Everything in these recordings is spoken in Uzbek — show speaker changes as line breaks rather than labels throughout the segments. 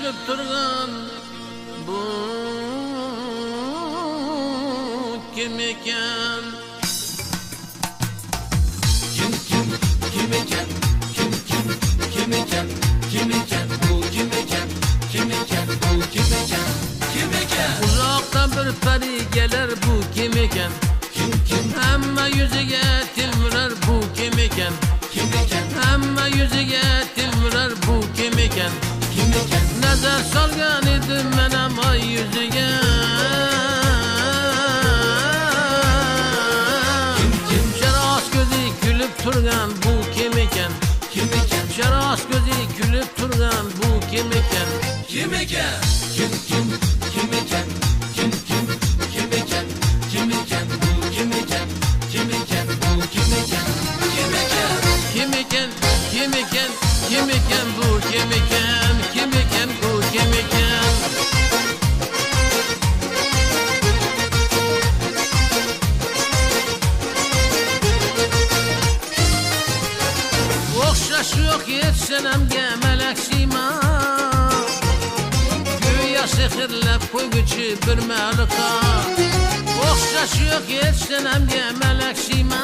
gülüp turgan bu kim ekan?
Kim ekan? Kim ekan? Bu kim ekan? Kim ekan? Bu kim ekan? Kim ekan?
Uzoqdan bir pari gelir bu kim ekan? Hamma yuziga tilmurar bu kim ekan?
Kim ekan?
Hamma yuziga tilmurar bu kim ekan?
Kim ekan?
Nazar solgan edim men ham oy yuziga. Sharos ko'zi kulib turgan bu kim ekan?
Kim ekan?
Sharos ko'zi kulib turgan bu kim ekan?
Kim ekan? Kim ekan? Kim ekan? Kim ekan? Bu kim ekan? Kim ekan? Bu kim ekan? Kim ekan?
Kim ekan? Kim ekan? Kim ekan bu kim ekan? Kim ekan bu kim ekan? O'xshash yo'q hech sanamga malak siymo, go'yo sehrlab qo'yguchi bir maliqa. O'xshash yo'q hech sanamga malak siymo,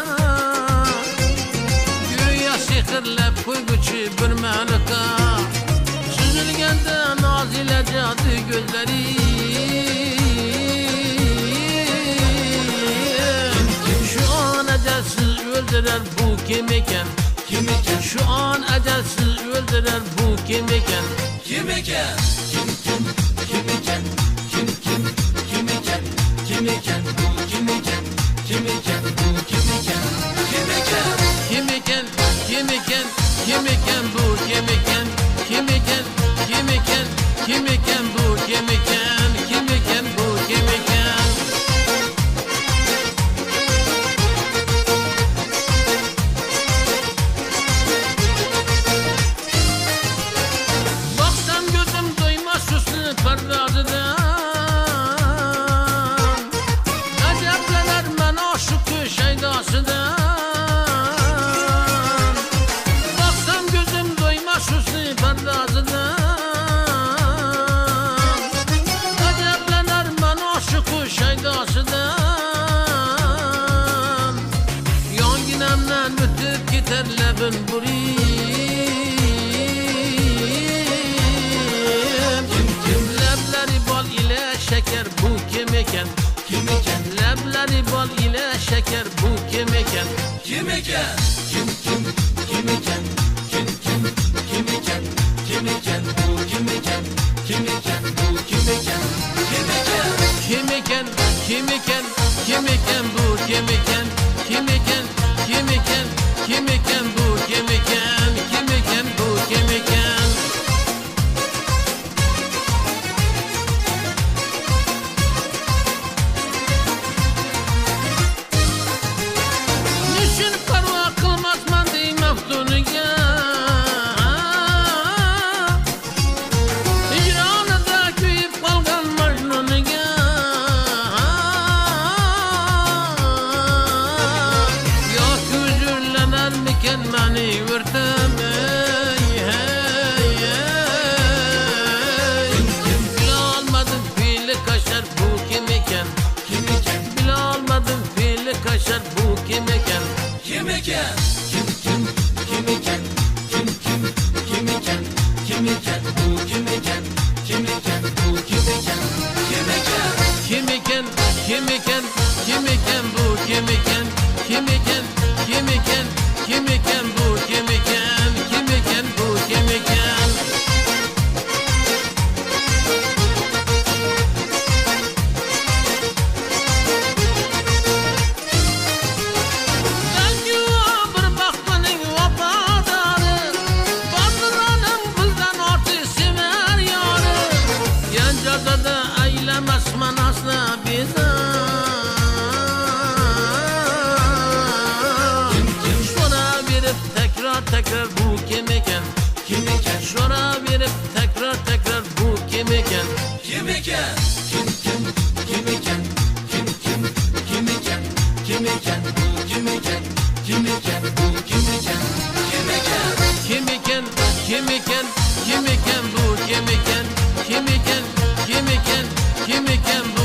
go'yo sehrlab qo'yguchi bir maliqa. Suzilganda nozila jodi ko'zlari, shu on ajalsiz o'ldirar bu kim ekan?
Kim ekan?
Şu an ajalsiz öldürer bu kim ekan?
Kim ekan? Kim ekan? Kim ekan? Kim ekan? Bu kim ekan? Kim ekan? Bu kim ekan? Kim ekan?
Kim ekan? Kim ekan? Kim ekan bu kim ekan? Kim ekan? Kim ekan? Kim ekan bu kim ekan? Kim ekan bu kim ekan? Baksam gözüm doymaz süslü pardazıdan, acablanır ben aşıkı şeydasıdan. Baksam gözüm doymaz süslü pardazıdan, acablanır ben aşıkı şeydasıdan. Yonginamdan ötüp gider lebin burim, lebleri bal ile şeker bu kim ekan?
Kim ekan?
Lebleri bal ile şeker bu kim ekan?
Kim ekan? Kim ekan? Kim ekan? Kim ekan? Bu kim ekan? Kim ekan? Bu kim ekan? Kim ekan?
Kim ekan? Kim ekan? Kim ekan bu kim ekan? Kim ekan? Kim ekan? Kim ekan bu kim ekan? Kim ekan bu kim ekan? Niçin parva qilmasman deyman duniga? Hijronida kuyib qolgan Majnuniga. Yoki huzurlanarmikan mani o'rtam, bilolmadim fe'li qashar bu kim ekan?
Kim ekan?
Bilolmadim fe'li qashar bu kim ekan?
Kim ekan? Kim ekan? Kim ekan? Kim ekan? Bu kim ekan? Kim ekan? Bu kim ekan? Kim ekan?
Kim ekan? Kim ekan? Kim ekan bu kim ekan? Kim ekan? Kim ekan? Kim ekan bu kim ekan? Kim ekan bu kim ekan? Belki o bir baxtining vafodori, Botironim bizdan ortiq sevar yori. Yan jazada aylamasman asla bezor. So'raverib takrar bu kim ekan?
Kim ekan?
So'raverib takrar bu kim ekan?
Kim ekan? Kim ekan? Kim ekan? Kim ekan? Bu kim ekan? Kim ekan? Bu kim ekan? Kim ekan?
Kim ekan? Kim ekan? Kim ekan bu kim ekan? kim iken, kim iken, kim iken